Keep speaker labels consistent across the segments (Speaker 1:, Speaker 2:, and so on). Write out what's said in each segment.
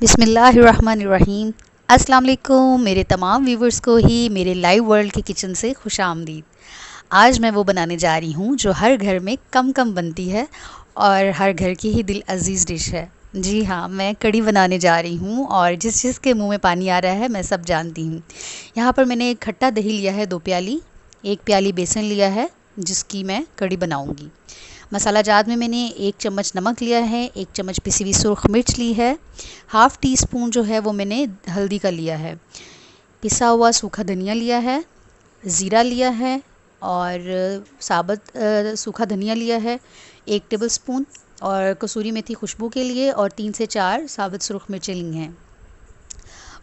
Speaker 1: बिस्मिल्लाहिर्रहमानिर्रहीम। अस्सलाम वालेकुम मेरे तमाम व्यूवर्स को ही मेरे लाइव वर्ल्ड के किचन से खुशामदीद। आज मैं वो बनाने जा रही हूँ जो हर घर में कम कम बनती है और हर घर की ही दिल अजीज़ डिश है। जी हाँ, मैं कढ़ी बनाने जा रही हूँ और जिस जिसके मुंह में पानी आ रहा है मैं सब जानती हूँ। यहाँ पर मैंने एक खट्टा दही लिया है 2 प्याली, 1 प्याली बेसन लिया है जिसकी मैं कढ़ी बनाऊँगी। मसाला जात में मैंने 1 चम्मच नमक लिया है, 1 चम्मच पिसी हुई सुरख मिर्च ली है, हाफ़ टी स्पून जो है वो मैंने हल्दी का लिया है, पिसा हुआ सूखा धनिया लिया है, ज़ीरा लिया है और साबुत सूखा धनिया लिया है 1 टेबल स्पून, और कसूरी मेथी खुशबू के लिए, और 3 से 4 साबुत सुरख मिर्चें ली हैं।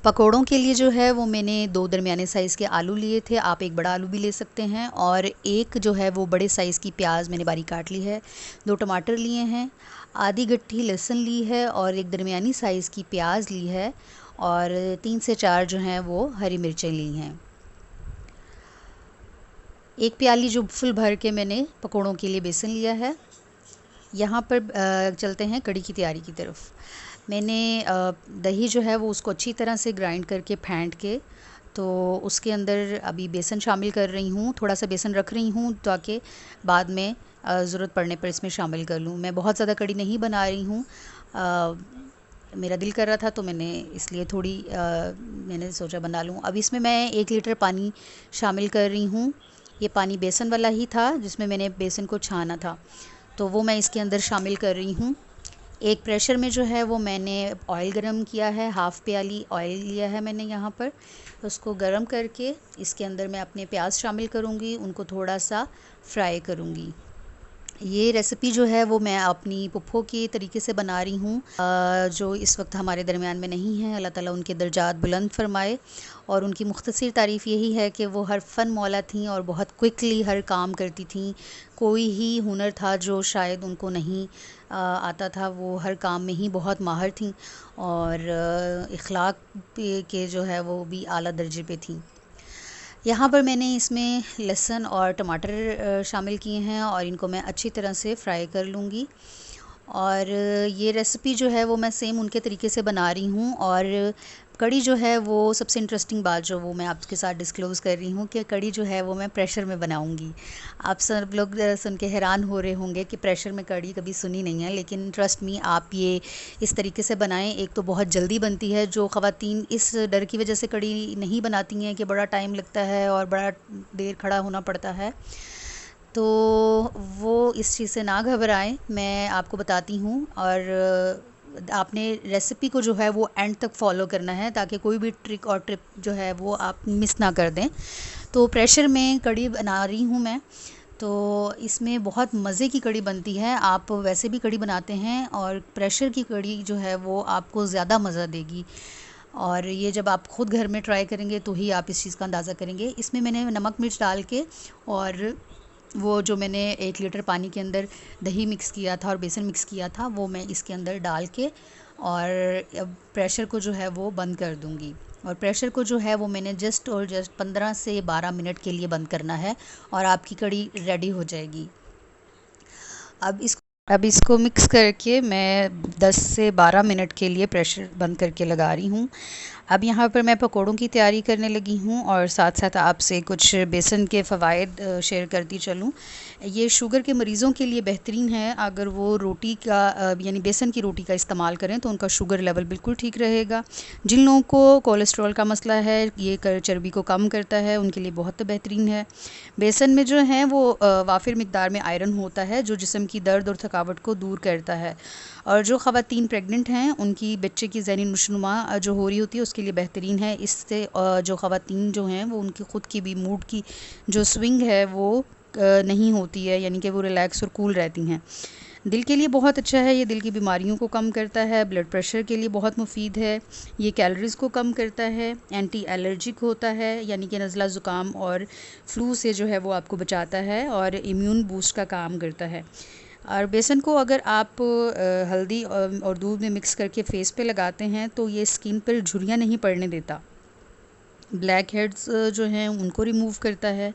Speaker 1: पकोड़ों के लिए जो है वो मैंने 2 दरमियाने साइज़ के आलू लिए थे, आप एक बड़ा आलू भी ले सकते हैं, और एक जो है वो बड़े साइज़ की प्याज मैंने बारीक काट ली है, 2 टमाटर लिए हैं, आधी गट्ठी लहसुन ली है और एक दरमियानी साइज़ की प्याज ली है, और 3 से 4 जो हैं वो हरी मिर्चें ली हैं। 1 प्याली जो फुल भर के मैंने पकोड़ों के लिए बेसन लिया है। यहाँ पर चलते हैं कढ़ी की तैयारी की तरफ। मैंने दही जो है वो उसको अच्छी तरह से ग्राइंड करके फेंट के, तो उसके अंदर अभी बेसन शामिल कर रही हूँ। थोड़ा सा बेसन रख रही हूँ ताकि बाद में ज़रूरत पड़ने पर इसमें शामिल कर लूँ। मैं बहुत ज़्यादा कढ़ी नहीं बना रही हूँ, मेरा दिल कर रहा था तो मैंने इसलिए थोड़ी मैंने सोचा बना लूँ। अब इसमें मैं 1 लीटर पानी शामिल कर रही हूँ। ये पानी बेसन वाला ही था जिसमें मैंने बेसन को छाना था, तो वो मैं इसके अंदर शामिल कर रही हूँ। एक प्रेशर में जो है वो मैंने ऑयल गरम किया है, 1/2 प्याली ऑयल लिया है मैंने यहाँ पर। उसको गरम करके इसके अंदर मैं अपने प्याज शामिल करूँगी, उनको थोड़ा सा फ्राई करूँगी। ये रेसिपी जो है वो मैं अपनी पुप्पो के तरीके से बना रही हूँ, जो इस वक्त हमारे दरमियान में नहीं है। अल्लाह ताला उनके दर्जात बुलंद फरमाए। और उनकी मुख्तसर तारीफ़ यही है कि वो हर फ़न मौला थीं और बहुत क्विकली हर काम करती थीं। कोई ही हुनर था जो शायद उनको नहीं आता था, वो हर काम में ही बहुत माहिर थीं, और इखलाक के जो है वो भी आला दर्जे पे थीं। यहाँ पर मैंने इसमें लहसुन और टमाटर शामिल किए हैं और इनको मैं अच्छी तरह से फ्राई कर लूँगी। और ये रेसिपी जो है वो मैं सेम उनके तरीके से बना रही हूँ। और कढ़ी जो है वो सबसे इंटरेस्टिंग बात जो वो मैं आपके साथ डिस्क्लोज़ कर रही हूँ कि कढ़ी जो है वो मैं प्रेशर में बनाऊँगी। आप सब लोग सुन के हैरान हो रहे होंगे कि प्रेशर में कढ़ी कभी सुनी नहीं है, लेकिन ट्रस्ट मी, आप ये इस तरीके से बनाएं। एक तो बहुत जल्दी बनती है, जो ख़वातीन इस डर की वजह से कढ़ी नहीं बनाती हैं कि बड़ा टाइम लगता है और बड़ा देर खड़ा होना पड़ता है, तो वो इस चीज़ से ना घबराएं। मैं आपको बताती हूँ, और आपने रेसिपी को जो है वो एंड तक फॉलो करना है ताकि कोई भी ट्रिक और टिप जो है वो आप मिस ना कर दें। तो प्रेशर में कढ़ी बना रही हूँ मैं, तो इसमें बहुत मज़े की कढ़ी बनती है। आप वैसे भी कढ़ी बनाते हैं और प्रेशर की कढ़ी जो है वो आपको ज़्यादा मज़ा देगी, और ये जब आप ख़ुद घर में ट्राई करेंगे तो ही आप इस चीज़ का अंदाज़ा करेंगे। इसमें मैंने नमक मिर्च डाल के, और वो जो मैंने 1 लीटर पानी के अंदर दही मिक्स किया था और बेसन मिक्स किया था वो मैं इसके अंदर डाल के, और अब प्रेशर को जो है वो बंद कर दूँगी। और प्रेशर को जो है वो मैंने जस्ट 15 से 12 मिनट के लिए बंद करना है और आपकी कढ़ी रेडी हो जाएगी। अब इसको मिक्स करके मैं 10 से 12 मिनट के लिए प्रेशर बंद करके लगा रही हूँ। अब यहाँ पर मैं पकोड़ों की तैयारी करने लगी हूँ और साथ साथ आपसे कुछ बेसन के फ़वाइद शेयर करती चलूँ। ये शुगर के मरीज़ों के लिए बेहतरीन है। अगर वो रोटी का यानी बेसन की रोटी का इस्तेमाल करें तो उनका शुगर लेवल बिल्कुल ठीक रहेगा। जिन लोगों को कोलेस्ट्रॉल का मसला है, ये चर्बी को कम करता है, उनके लिए बहुत बेहतरीन है। बेसन में जो है वो वाफिर मिकदार में आयरन होता है जो जिस्म की दर्द और थकावट को दूर करता है, और जो ख़वातीन प्रेग्नेंट हैं उनकी बच्चे की ज़हनी नशोनुमा जो हो रही होती है उसके लिए बेहतरीन है। इससे जो ख़वातीन जो हैं वो उनकी ख़ुद की भी मूड की जो स्विंग है वो नहीं होती है, यानी कि वो रिलैक्स और कूल रहती हैं। दिल के लिए बहुत अच्छा है, ये दिल की बीमारियों को कम करता है, ब्लड प्रेशर के लिए बहुत मुफीद है, ये कैलोरीज़ को कम करता है, एंटी एलर्जिक होता है, यानी कि नज़ला ज़ुकाम और फ्लू से जो है वो आपको बचाता है, और इम्यून बूस्ट का काम करता है। और बेसन को अगर आप हल्दी और दूध में मिक्स करके फेस पे लगाते हैं तो ये स्किन पर झुर्रियाँ नहीं पड़ने देता, ब्लैक हेड्स जो हैं उनको रिमूव करता है।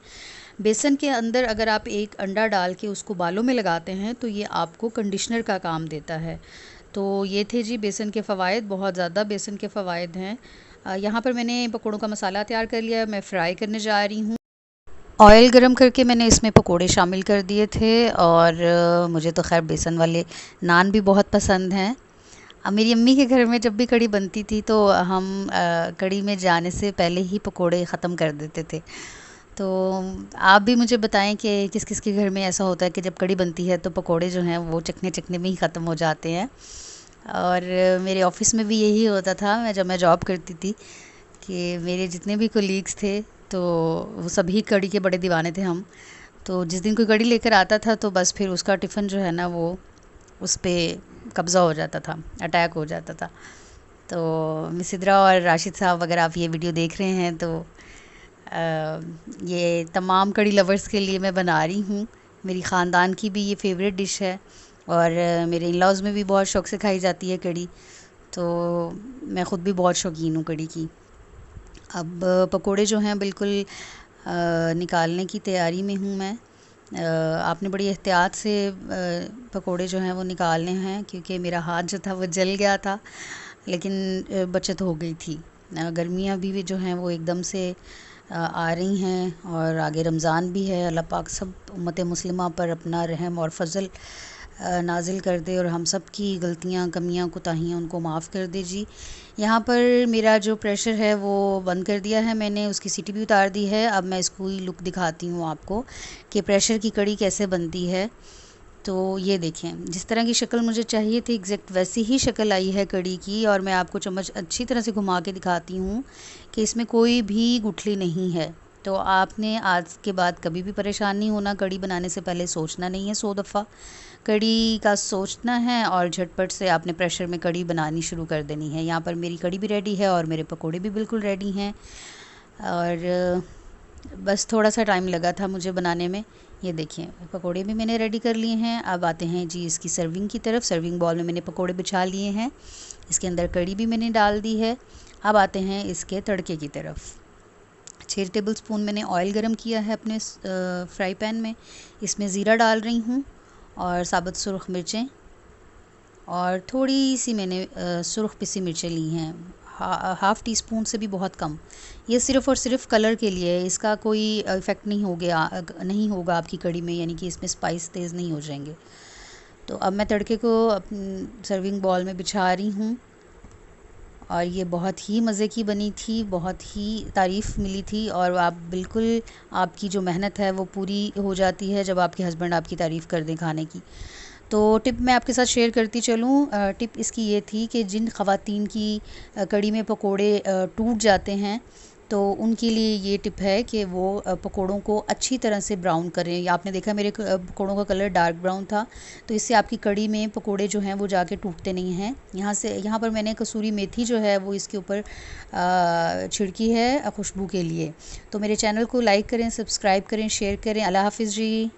Speaker 1: बेसन के अंदर अगर आप एक अंडा डाल के उसको बालों में लगाते हैं तो ये आपको कंडीशनर का काम देता है। तो ये थे जी बेसन के फ़वाइद, बहुत ज़्यादा बेसन के फ़वाइद हैं। यहाँ पर मैंने पकोड़ों का मसाला तैयार कर लिया है, मैं फ्राई करने जा रही हूँ। ऑयल गरम करके मैंने इसमें पकोड़े शामिल कर दिए थे और मुझे तो ख़ैर बेसन वाले नान भी बहुत पसंद हैं। मेरी अम्मी के घर में जब भी कढ़ी बनती थी तो हम कढ़ी में जाने से पहले ही पकोड़े ख़त्म कर देते थे। तो आप भी मुझे बताएं कि किस किस के घर में ऐसा होता है कि जब कढ़ी बनती है तो पकोड़े जो हैं वो चखने चखने में ही ख़त्म हो जाते हैं। और मेरे ऑफ़िस में भी यही होता था, जब मैं जॉब करती थी, कि मेरे जितने भी कोलीग्स थे तो वो सभी कढ़ी के बड़े दीवाने थे हम। तो जिस दिन कोई कढ़ी लेकर आता था तो बस फिर उसका टिफ़िन जो है ना वो उस पे कब्ज़ा हो जाता था, अटैक हो जाता था। तो मिसिद्रा और राशिद साहब, अगर आप ये वीडियो देख रहे हैं तो ये तमाम कढ़ी लवर्स के लिए मैं बना रही हूँ। मेरी ख़ानदान की भी ये फेवरेट डिश है और मेरे इन-लॉज़ में भी बहुत शौक़ से खाई जाती है कढ़ी। तो मैं ख़ुद भी बहुत शौकीन हूँ कढ़ी की। अब पकोड़े जो हैं बिल्कुल निकालने की तैयारी में हूँ मैं। आपने बड़ी एहतियात से पकोड़े जो हैं वो निकालने हैं, क्योंकि मेरा हाथ जो था वो जल गया था, लेकिन बचत हो गई थी। गर्मियाँ भी जो हैं वो एकदम से आ रही हैं और आगे रमज़ान भी है। अल्लाह पाक सब उम्मत मुस्लिमा पर अपना रहम और फ़ज़ल नाज़िल कर दे और हम सब की गलतियाँ, कमियाँ, कोताहियाँ उनको माफ़ कर दे जी। यहाँ पर मेरा जो प्रेशर है वो बंद कर दिया है मैंने, उसकी सीटी भी उतार दी है। अब मैं इसको ही लुक दिखाती हूँ आपको कि प्रेशर की कढ़ी कैसे बनती है। तो ये देखें, जिस तरह की शक्ल मुझे चाहिए थी एग्जैक्ट वैसी ही शक्ल आई है कढ़ी की। और मैं आपको चम्मच अच्छी तरह से घुमा के दिखाती हूँ कि इसमें कोई भी गुठली नहीं है। तो आपने आज के बाद कभी भी परेशान नहीं होना, कढ़ी बनाने से पहले सोचना नहीं है 100 दफ़ा, कढ़ी का सोचना है और झटपट से आपने प्रेशर में कढ़ी बनानी शुरू कर देनी है। यहाँ पर मेरी कढ़ी भी रेडी है और मेरे पकोड़े भी बिल्कुल रेडी हैं और बस थोड़ा सा टाइम लगा था मुझे बनाने में। ये देखिए पकोड़े भी मैंने रेडी कर लिए हैं। अब आते हैं जी इसकी सर्विंग की तरफ। सर्विंग बॉल में मैंने पकोड़े बिछा लिए हैं, इसके अंदर कढ़ी भी मैंने डाल दी है। अब आते हैं इसके तड़के की तरफ। 6 टेबल स्पून मैंने ऑयल गरम किया है अपने फ्राई पैन में। इसमें ज़ीरा डाल रही हूँ और साबुत सुरख मिर्चें और थोड़ी सी मैंने सुरख पिसी मिर्चें ली हैं, हाफ़ टी स्पून से भी बहुत कम। ये सिर्फ़ और सिर्फ कलर के लिए है, इसका कोई इफ़ेक्ट नहीं होगा आपकी कढ़ी में, यानी कि इसमें स्पाइस तेज़ नहीं हो जाएंगे। तो अब मैं तड़के को सर्विंग बॉल में बिछा रही हूँ और ये बहुत ही मज़े की बनी थी, बहुत ही तारीफ़ मिली थी। और आप बिल्कुल, आपकी जो मेहनत है वो पूरी हो जाती है जब आपके हस्बैंड आपकी तारीफ़ कर दें खाने की। तो टिप मैं आपके साथ शेयर करती चलूँ। टिप इसकी ये थी कि जिन ख़वातीन की कढ़ी में पकोड़े टूट जाते हैं तो उनके लिए ये टिप है कि वो पकोड़ों को अच्छी तरह से ब्राउन करें। आपने देखा मेरे पकोड़ों का कलर डार्क ब्राउन था, तो इससे आपकी कढ़ी में पकोड़े जो हैं वो जाके टूटते नहीं हैं। यहाँ पर मैंने कसूरी मेथी जो है वो इसके ऊपर छिड़की है खुशबू के लिए। तो मेरे चैनल को लाइक करें, सब्सक्राइब करें, शेयर करें। अल्लाह हाफ़िज़ जी।